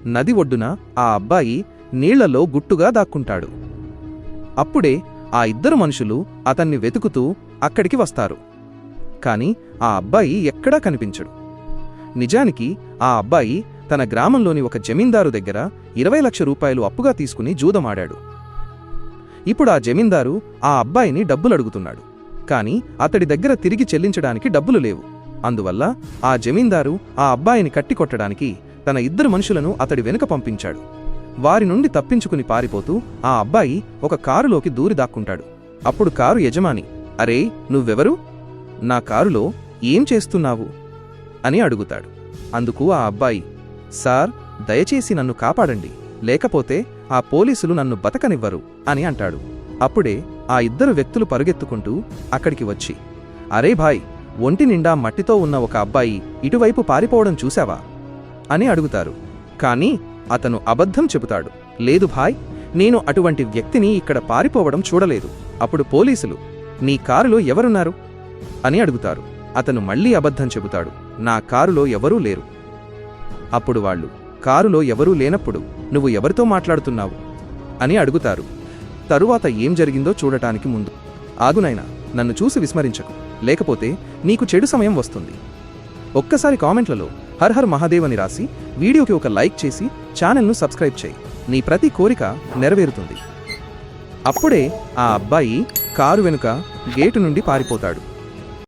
నది ఒడ్డున ఆ అబ్బాయి నీళ్లలో గుట్టుగా దాక్కుంటాడు. అప్పుడే ఆ ఇద్దరు మనుషులు అతన్ని వెతుకుతూ అక్కడికి వస్తారు. కాని ఆ అబ్బాయి ఎక్కడా కనిపించడు. నిజానికి ఆ అబ్బాయి తన గ్రామంలోని ఒక జమీందారు దగ్గర 20 లక్షల రూపాయలు అప్పుగా తీసుకుని జూదమాడాడు. ఇప్పుడు ఆ జమీందారు ఆ అబ్బాయిని డబ్బులడుగుతున్నాడు. కాని అతడి దగ్గర తిరిగి చెల్లించడానికి డబ్బులు లేవు. అందువల్ల ఆ జమీందారు ఆ అబ్బాయిని కట్టికొట్టడానికి తన ఇద్దరు మనుషులను అతడి వెనుక పంపించాడు. వారి నుండి తప్పించుకుని పారిపోతూ ఆ అబ్బాయి ఒక కారులోకి దూరి దాక్కుంటాడు. అప్పుడు కారు యజమాని, అరే నువ్వెవరు? నా కారులో ఏం చేస్తున్నావు అని అడుగుతాడు. అందుకు ఆ అబ్బాయి, సార్ దయచేసి నన్ను కాపాడండి, లేకపోతే ఆ పోలీసులు నన్ను బతకనివ్వరు అని అంటాడు. అప్పుడే ఆ ఇద్దరు వ్యక్తులు పరుగెత్తుకుంటూ అక్కడికి వచ్చి, అరే భాయ్, ఒంటి నిండా మట్టితో ఉన్న ఒక అబ్బాయి ఇటువైపు పారిపోవడం చూశావా అని అడుగుతారు. కాని అతను అబద్ధం చెబుతాడు. లేదు భాయ్, నేను అటువంటి వ్యక్తిని ఇక్కడ పారిపోవడం చూడలేదు. అప్పుడు పోలీసులు, నీ కారులో ఎవరున్నారు అని అడుగుతారు. అతను మళ్లీ అబద్ధం చెబుతాడు, నా కారులో ఎవరూ లేరు. అప్పుడు వాళ్ళు, కారులో ఎవరూ లేనప్పుడు నువ్వు ఎవరితో మాట్లాడుతున్నావు అని అడుగుతారు. తరువాత ఏం జరిగిందో చూడటానికి ముందు ఆగునైనా, నన్ను చూసి విస్మరించకు, లేకపోతే నీకు చెడు సమయం వస్తుంది. ఒక్కసారి కామెంట్లలో హర్ హర్ మహాదేవ్ అని రాసి వీడియోకి ఒక లైక్ చేసి ఛానల్ను సబ్స్క్రైబ్ చేయి. నీ ప్రతి కోరిక నెరవేరుతుంది. అప్పుడే ఆ అబ్బాయి కారు వెనుక గేటు నుండి పారిపోతాడు.